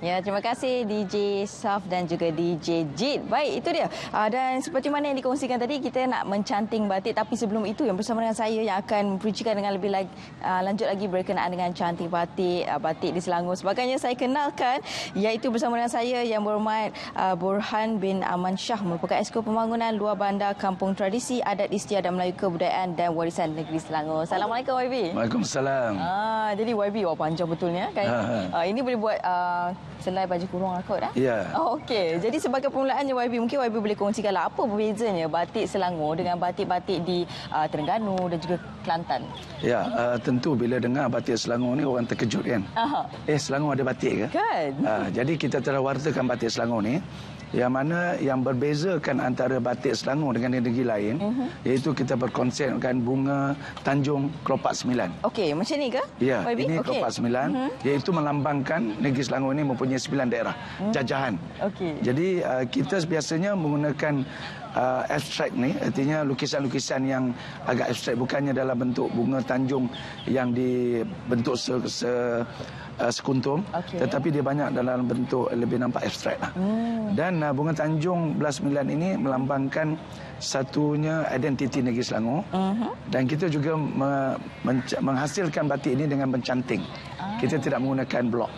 Ya, terima kasih DJ Saf dan juga DJ Jid. Baik, itu dia. Dan seperti mana yang dikongsikan tadi, kita nak mencanting batik. Tapi sebelum itu, yang bersama dengan saya yang akan memperuncikan dengan lebih lanjut lagi berkenaan dengan canting batik, batik di Selangor. Sebagainya saya kenalkan, iaitu bersama dengan saya yang berhormat Burhan bin Aman Shah, merupakan Esko Pembangunan Luar Bandar Kampung Tradisi Adat Istiadat Melayu Kebudayaan dan Warisan Negeri Selangor. Assalamualaikum YB. Waalaikumsalam. Jadi YB, panjang betulnya kan. Ini boleh buat selai baju kurung kot dah? Ya. Okey. Jadi sebagai permulaannya YB, mungkin YB boleh kongsikanlah apa bezanya batik Selangor dengan batik-batik di Terengganu dan juga Kelantan. Ya, tentu bila dengar batik Selangor ni orang terkejut kan. Selangor ada batik ke? Kan? Jadi kita telah wartakan batik Selangor ni, yang mana yang berbezakan antara batik Selangor dengan negeri lain, iaitu kita berkonsepkan bunga Tanjung Kelopak Sembilan. Okey, macam ni ke? Ya, YB? ini Kelopak Sembilan, iaitu melambangkan negeri Selangor ini mempunyai 9 daerah jajahan. Okey. Jadi kita biasanya menggunakan abstrak ni, artinya lukisan-lukisan yang agak abstrak, bukannya dalam bentuk bunga tanjung yang dibentuk sekuntum, tetapi dia banyak dalam bentuk lebih nampak abstrak lah. Dan bunga Tanjung Belas Sembilan ini melambangkan satunya identiti negeri Selangor. Dan kita juga menghasilkan batik ini dengan mencanting. Kita tidak menggunakan blok.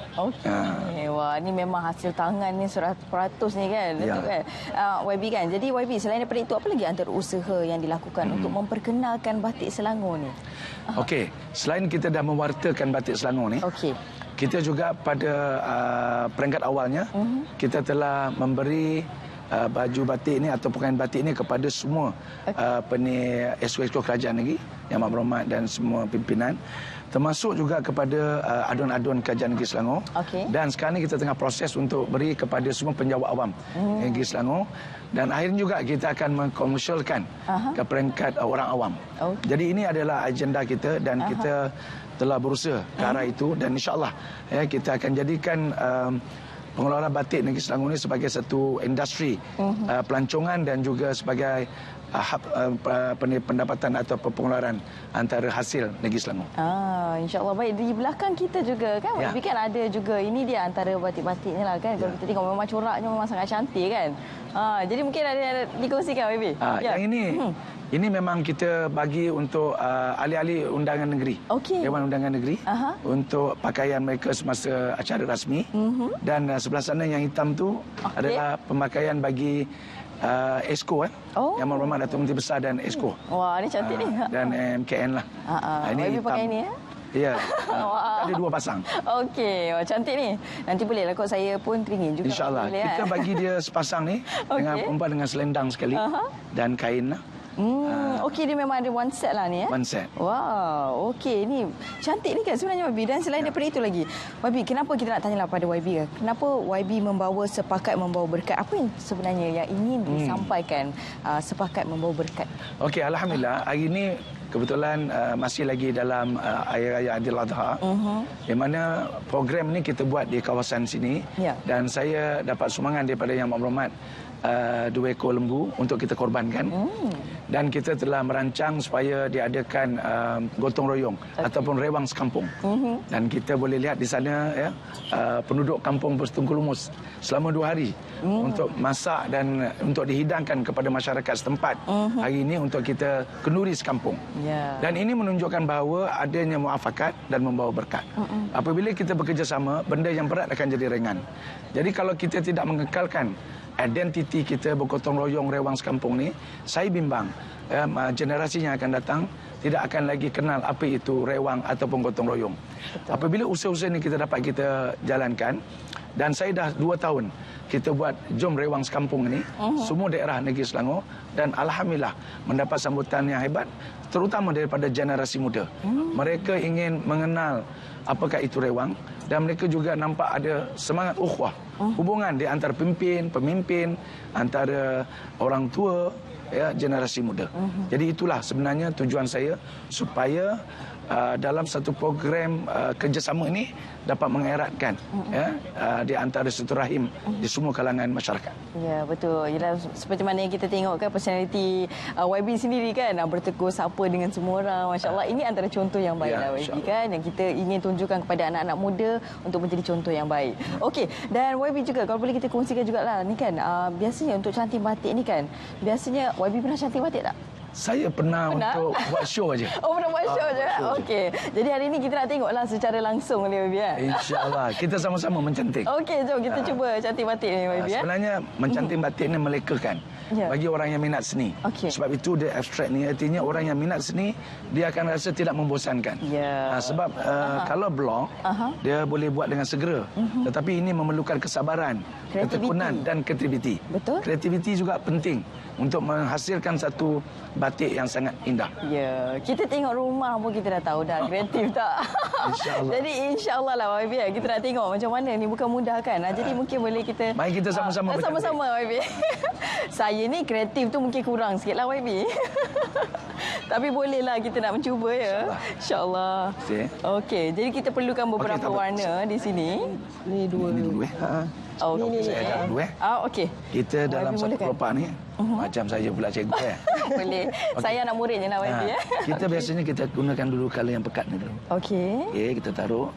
Wah, ini memang hasil tangan ni 100% ni kan. Ya. Kan? YB kan. Jadi YB, selain daripada itu, apa lagi antara usaha yang dilakukan untuk memperkenalkan batik Selangor ni? Okey, selain kita dah mewartakan batik Selangor ni, kita juga pada peringkat awalnya kita telah memberi baju batik ini atau pakaian batik ini kepada semua esko-esko kerajaan negeri yang berhormat dan semua pimpinan, termasuk juga kepada aduan-aduan kerajaan negeri Selangor. Dan sekarang ini kita tengah proses untuk beri kepada semua penjawat awam negeri Selangor, dan akhirnya juga kita akan mengkomersialkan ke peringkat orang awam. Jadi ini adalah agenda kita dan kita telah berusaha ke arah itu, dan insya-Allah kita akan jadikan pengelolaan batik negeri Selangor ini sebagai satu industri pelancongan dan juga sebagai pendapatan atau pengeluaran antara hasil negeri Selangor. InsyaAllah. Baik, di belakang kita juga kan, YB kan ada juga, ini dia antara batik-batik ni lah kan. Kalau kita tengok memang coraknya memang sangat cantik kan. Jadi mungkin ada dikongsikan YB. Yang ini memang kita bagi untuk ahli-ahli undangan negeri, Dewan Undangan Negeri, untuk pakaian mereka semasa acara rasmi. Dan sebelah sana yang hitam tu adalah pemakaian bagi Esko yang berhormat Datuk Menteri Besar dan Esko. Wah, ni cantik ni. Dan MKN lah. Ini YB pakai ni ya? Ya, ada 2 pasang. Okey, wah, cantik ni. Nanti bolehlah kot saya pun teringin juga. InsyaAllah. Kita bagi dia sepasang ni dengan perempuan dengan selendang sekali dan kain lah. Okey, dia memang ada one set lah ni ya? One set. Wow, okey. Ni cantik ni kan sebenarnya YB. Dan selain daripada itu lagi, YB, kenapa kita nak tanyalah pada YB kan? Kenapa YB membawa sepakat membawa berkat? Apa yang sebenarnya yang ingin disampaikan sepakat membawa berkat? Okey, Alhamdulillah. Hari ini kebetulan masih lagi dalam Hari Raya Aidiladha, di mana program ni kita buat di kawasan sini. Dan saya dapat sumbangan daripada Yang Berhormat 2 ekor lembu untuk kita korbankan. Dan kita telah merancang supaya diadakan gotong royong ataupun rewang sekampung. Dan kita boleh lihat di sana penduduk kampung Bersetungku Lumus selama 2 hari untuk masak dan untuk dihidangkan kepada masyarakat setempat hari ini untuk kita kenduri sekampung. Dan ini menunjukkan bahawa adanya muafakat dan membawa berkat. Apabila kita bekerjasama, benda yang berat akan jadi ringan. Jadi kalau kita tidak mengekalkan identiti kita bergotong royong rewang sekampung ni, saya bimbang generasi yang akan datang tidak akan lagi kenal apa itu rewang ataupun gotong royong. Apabila usaha-usaha ini kita dapat kita jalankan, dan saya dah 2 tahun kita buat Jom Rewang Sekampung ini, semua daerah negeri Selangor, dan alhamdulillah mendapat sambutan yang hebat, terutama daripada generasi muda. Mereka ingin mengenal apakah itu rewang, dan mereka juga nampak ada semangat ukhuwah, hubungan di antara pemimpin, antara orang tua, generasi muda. Jadi itulah sebenarnya tujuan saya, supaya dalam satu program kerjasama ini dapat mengeratkan di antara silaturahim di semua kalangan masyarakat. Ya, betul. Yalah, seperti mana yang kita tengok kan personaliti YB sendiri kan bertegur sapa dengan semua orang. Masya-Allah, ini antara contoh yang baik lah YB kan, yang kita ingin tunjukkan kepada anak-anak muda untuk menjadi contoh yang baik. Okey, dan YB juga kalau boleh kita kongsikan jugalah ni kan, biasanya untuk canting batik ni kan, biasanya YB pernah canting batik tak? Saya pernah untuk buat show aja. Oh, pernah buat show je. Okey. Jadi hari ini kita nak tengoklah secara langsung ni YB ya. InsyaAllah. Kita sama-sama mencantik. Okey, jom kita cuba canting batik ni YB ya. Sebenarnya mencanting batik ni melekakan bagi orang yang minat seni. Sebab itu dia abstrak ni, artinya orang yang minat seni dia akan rasa tidak membosankan. Sebab kalau blog dia boleh buat dengan segera. Tetapi ini memerlukan kesabaran, ketekunan dan kreativiti. Betul. Kreativiti juga penting untuk menghasilkan satu batik yang sangat indah. Ya, kita tengok rumah pun kita dah tahu dah kreatif tak? InsyaAllah. Jadi insyaAllah lah YB, kita nak tengok macam mana ni, bukan mudah kan. Jadi mungkin boleh kita mari kita sama-sama sama-sama YB. Saya ni kreatif tu mungkin kurang sikit lah YB. Tapi bolehlah kita nak mencuba ya. InsyaAllah. Okey, jadi kita perlukan beberapa warna di sini. Ni dua. Ini dulu Okey. Saya dulu okey. Kita dalam satu kelopak ni macam saya pula cikgu Boleh. Saya anak murid je nak YB ya. Kita biasanya kita gunakan dulu color yang pekat ni dulu. Okey. Okey, kita taruh.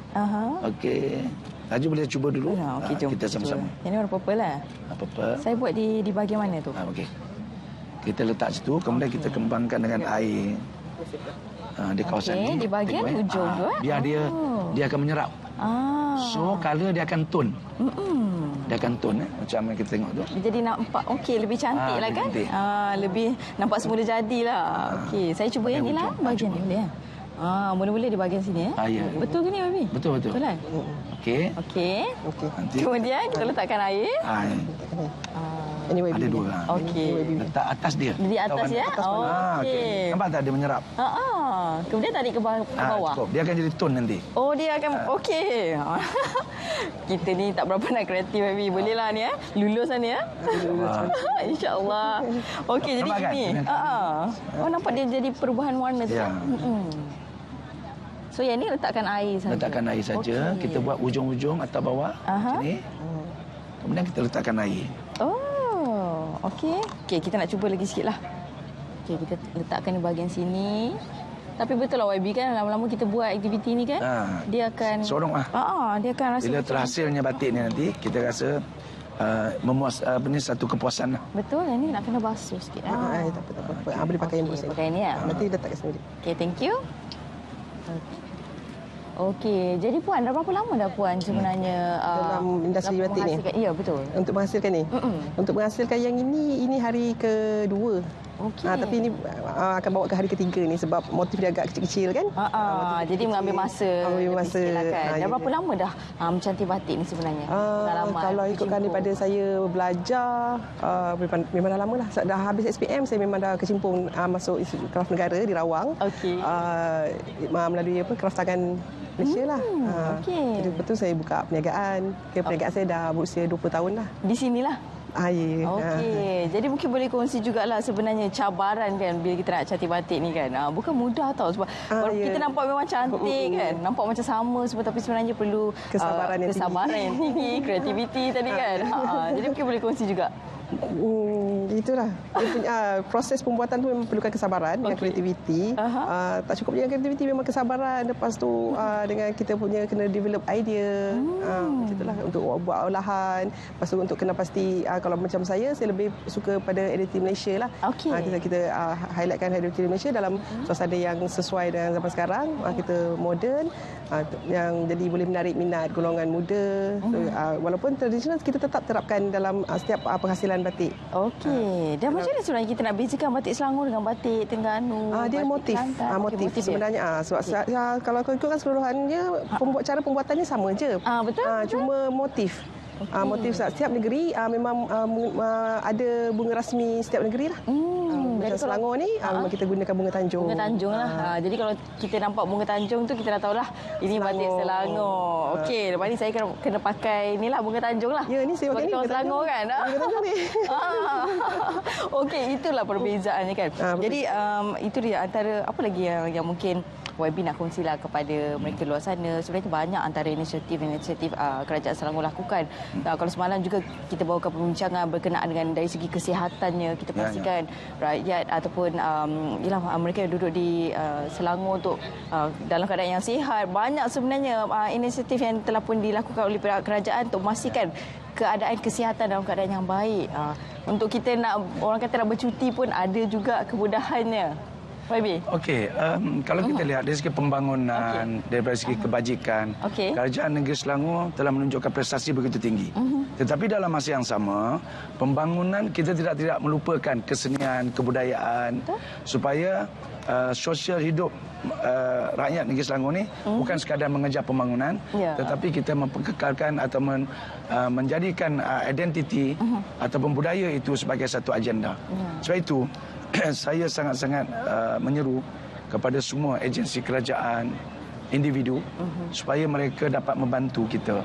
Okey. Laju boleh cuba dulu. Okey, jom. Kita sama-sama. Yang ni warna purple lah. Purple. Saya buat di bahagian mana tu? Okey. Kita letak situ, kemudian kita kembangkan dengan air. Di kawasan ni. Di bahagian hujung tu. Biar dia akan menyerap. So, color dia akan tone. Dia akan tone macam yang kita tengok tu. Jadi nampak lebih cantik lah kan? Lebih nampak semula jadilah. Okey, saya cuba yang ni lah bahagian ni boleh ya. Mula-mula di bahagian sini ya. Ya. Betul ke ni YB? Betul. Betul kan? Okey. Kemudian kita letakkan air. Ini ada dua. Okey. Letak atas dia. Di atas ya? Okey. Nampak tak dia menyerap? Kemudian tarik ke bawah. Cukup. Dia akan jadi tone nanti. Oh, dia akan okey. Kita ni tak berapa nak kreatif YB. Bolehlah ni ya. Luluslah ni ya. InsyaAllah. Okey, jadi ini. Oh, nampak dia jadi perubahan warna tu. So yang ni letakkan air saja. Letakkan air saja. Kita buat ujung-ujung atau bawah sini. Kemudian kita letakkan air. Oh, okey. Okey, kita nak cuba lagi sikitlah. Okey, kita letakkan di bahagian sini. Tapi betul lah YB kan, lama-lama kita buat aktiviti ni kan, dia akan sorong dia akan rasa bila terhasilnya batik ni nanti kita rasa memuas satu kepuasan lah. Betul, yang ni nak kena basuh sikit. Tak apa. Boleh pakai yang bersih. Pakai ni ya. Nanti letak kat sini. Okey, thank you. Okey, jadi Puan dah berapa lama dah Puan sebenarnya dalam industri batik ni? Ya, betul. Untuk menghasilkan ni. Untuk menghasilkan yang ini hari kedua. Okey. Tapi ini akan bawa ke hari ketiga ni sebab motif dia agak kecil-kecil kan. Jadi mengambil masa. Lah kan. Dah berapa lama dah mencantik batik ni sebenarnya? Kalau ikutkan daripada saya belajar memang dah lama lah. Dah habis SPM saya memang dah kecimpung masuk Institut Kraf Negara di Rawang. Melalui kraf tangan Malaysia lah. Jadi betul saya buka perniagaan. Perniagaan saya dah berusia 20 tahun lah. Di sinilah? Ya. Okey. Jadi mungkin boleh kongsi jugalah sebenarnya cabaran kan bila kita nak cantik batik ni kan. Bukan mudah tau sebab kita nampak memang cantik kan. Nampak macam sama semua tapi sebenarnya perlu kesabaran yang tinggi, kreativiti tadi kan. Jadi mungkin boleh kongsi juga. Itulah proses pembuatan tu memang perlukan kesabaran dan kreativiti. Tak cukup dengan kreativiti, memang kesabaran. Lepas tu dengan kita punya kena develop idea. Itulah untuk buat olahan. Lepas tu untuk kena pasti kalau macam saya lebih suka pada editing Malaysia lah. Kita highlightkan editing Malaysia dalam suasana yang sesuai dengan zaman sekarang. Kita moden yang jadi boleh menarik minat golongan muda. Walaupun tradisional kita tetap terapkan dalam setiap penghasilan batik. Okey. Dan macam mana sebenarnya kita nak bezakan batik Selangor dengan batik Terengganu? Dia motif. Motif sebenarnya. Sebab kalau kau ikutkan keseluruhannya cara pembuatannya sama je. Betul. Cuma motif. Motif setiap negeri memang ada bunga rasmi setiap negeri lah. Macam Selangor ni memang kita gunakan bunga tanjung. Bunga tanjung lah. Jadi kalau kita nampak bunga tanjung tu kita dah tahulah ini batik Selangor. Okey, lepas ni saya kena pakai inilah bunga tanjung lah. Ya, ni saya pakai ni bunga Selangor kan. Bunga tanjung ni. Okey, itulah perbezaannya kan. Jadi itu dia antara apa lagi yang mungkin YB nak kongsilah kepada mereka luar sana. Sebenarnya banyak antara inisiatif Kerajaan Selangor lakukan. Kalau semalam juga kita bawakan perbincangan berkenaan dengan dari segi kesihatannya, kita pastikan rakyat ataupun mereka yang duduk di Selangor untuk dalam keadaan yang sihat. Banyak sebenarnya inisiatif yang telah pun dilakukan oleh pihak kerajaan untuk memastikan keadaan kesihatan dalam keadaan yang baik. Untuk kita nak, orang kata nak bercuti pun ada juga kemudahannya. YB? Okey, kalau kita lihat dari segi pembangunan, dari segi kebajikan, Kerajaan Negeri Selangor telah menunjukkan prestasi begitu tinggi. Tetapi dalam masa yang sama, pembangunan kita tidak melupakan kesenian, kebudayaan, supaya sosial hidup rakyat Negeri Selangor ni bukan sekadar mengejar pembangunan, tetapi kita memperkekalkan atau menjadikan identiti ataupun budaya itu sebagai satu agenda. Sebab itu saya sangat-sangat menyeru kepada semua agensi kerajaan, individu, supaya mereka dapat membantu kita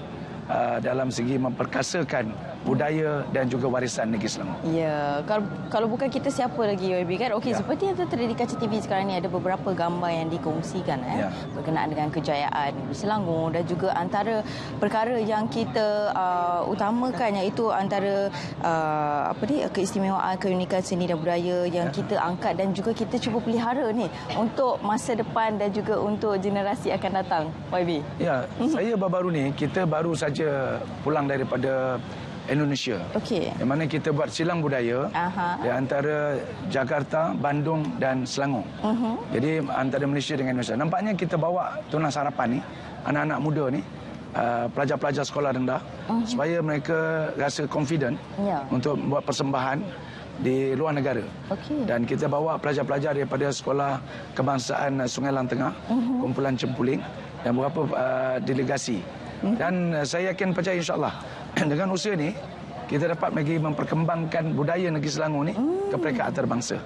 dalam segi memperkasakan budaya dan juga warisan negeri Selangor. Ya, kalau bukan kita siapa lagi YB kan? Okey, seperti yang tertera di kaca TV sekarang ni ada beberapa gambar yang dikongsikan berkenaan dengan kejayaan Selangor dan juga antara perkara yang kita utamakan iaitu antara keistimewaan, keunikan seni dan budaya yang kita angkat dan juga kita cuba pelihara ni untuk masa depan dan juga untuk generasi akan datang. YB. Ya, saya baru-baru ni kita baru saja pulang daripada Indonesia. Yang mana kita buat silang budaya di antara Jakarta, Bandung dan Selangor. Jadi antara Malaysia dengan Indonesia. Nampaknya kita bawa tunas harapan ni, anak-anak muda ni, pelajar-pelajar sekolah rendah, supaya mereka rasa confident untuk buat persembahan di luar negara. Dan kita bawa pelajar-pelajar daripada Sekolah Kebangsaan Sungai Lang Tengah, kumpulan Cempuling dan beberapa delegasi. Dan saya yakin percaya insya-Allah dengan usaha ni kita dapat lagi memperkembangkan budaya negeri Selangor ni ke peringkat antarabangsa.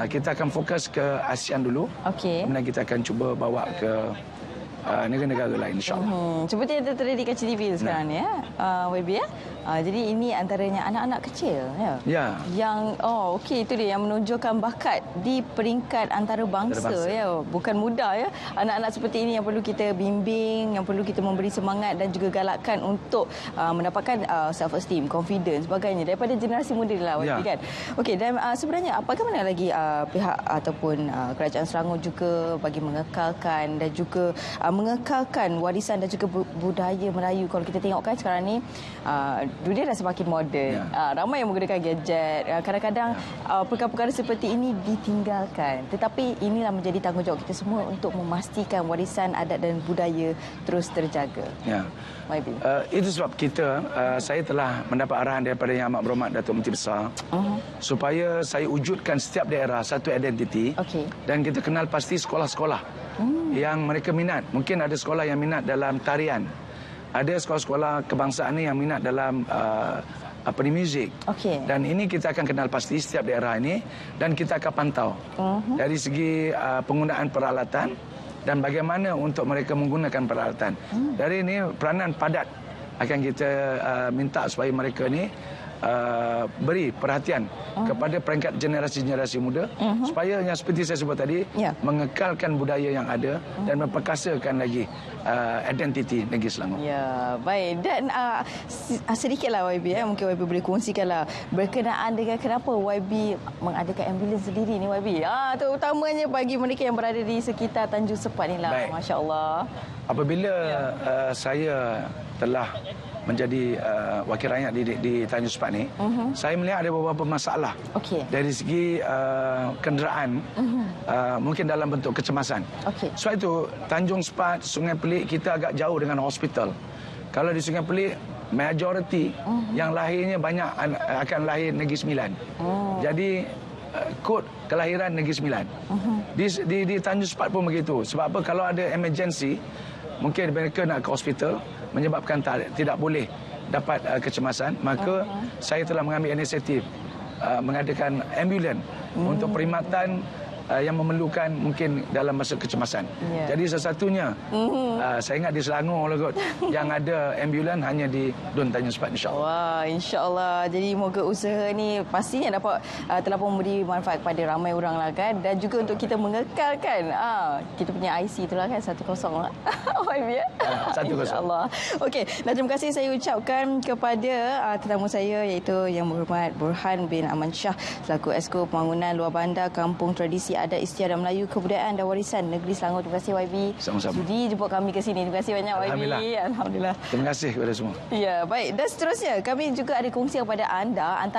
Kita akan fokus ke ASEAN dulu. Kemudian kita akan cuba bawa ke negara-negara lain insya-Allah. Seperti yang tertera di kaca TV sekarang ni YB jadi ini antaranya anak-anak kecil yang itu dia yang menunjukkan bakat di peringkat antarabangsa bukan mudah anak-anak seperti ini yang perlu kita bimbing, yang perlu kita memberi semangat dan juga galakkan untuk mendapatkan self esteem, confidence sebagainya daripada generasi muda lah kan. Dan sebenarnya bagaimana lagi pihak ataupun Kerajaan Selangor juga bagi mengekalkan dan juga mengekalkan warisan dan juga budaya Melayu. Kalau kita tengok kan sekarang ni dunia dah semakin moden. Ramai yang menggunakan gadget. Kadang-kadang perkara-perkara seperti ini ditinggalkan. Tetapi inilah menjadi tanggungjawab kita semua untuk memastikan warisan adat dan budaya terus terjaga. Itu sebab saya telah mendapat arahan daripada Yang Amat Berhormat Datuk Menteri Besar supaya saya wujudkan setiap daerah satu identiti dan kita kenal pasti sekolah-sekolah yang mereka minat. Mungkin ada sekolah yang minat dalam tarian. Ada sekolah-sekolah kebangsaan ni yang minat dalam muzik. Dan ini kita akan kenal pasti setiap daerah ini dan kita akan pantau dari segi penggunaan peralatan dan bagaimana untuk mereka menggunakan peralatan. Dari ini peranan padat akan kita minta supaya mereka ni beri perhatian kepada peringkat generasi-generasi muda supaya yang seperti saya sebut tadi mengekalkan budaya yang ada dan memperkasakan lagi identiti negeri Selangor. Baik. Dan sedikitlah YB mungkin YB boleh kongsikanlah berkenaan dengan kenapa YB mengadakan ambulans sendiri ni YB. Terutamanya bagi mereka yang berada di sekitar Tanjung Sepat ni lah. Masya-Allah. Apabila saya telah menjadi wakil rakyat di Tanjung Sepat ni, saya melihat ada beberapa masalah dari segi kenderaan, mungkin dalam bentuk kecemasan. Sebab itu Tanjung Sepat, Sungai Pelik kita agak jauh dengan hospital. Kalau di Sungai Pelik majoriti yang lahirnya banyak akan lahir Negeri Sembilan. Jadi kod kelahiran Negeri Sembilan. Di Tanjung Sepat pun begitu. Sebab apa? Kalau ada emergency, mungkin mereka nak ke hospital menyebabkan tidak boleh dapat kecemasan, maka saya telah mengambil inisiatif mengadakan ambulans untuk perkhidmatan yang memerlukan mungkin dalam masa kecemasan. Jadi sesatunya saya ingat di Selangor lah kot yang ada ambulan hanya di Dun Tanjung Sepat, insya-Allah. Wah, insya-Allah. Jadi moga usaha ni pastinya dapat telah pun memberi manfaat kepada ramai orang lah kan, dan juga untuk kita mengekalkan kita punya IC itulah kan 10 lah. YB ya. 10. Insya-Allah. Okey, dan terima kasih saya ucapkan kepada tetamu saya iaitu Yang Berhormat Burhan bin Aman Shah selaku Esko Pembangunan Luar Bandar Kampung Tradisi Adat Istiadat Melayu Kebudayaan dan Warisan Negeri Selangor. Terima kasih YB. Sama-sama. Sudi jemput kami ke sini. Terima kasih banyak YB. Alhamdulillah. Terima kasih kepada semua. Ya, baik. Dan seterusnya kami juga ada kongsi kepada anda antara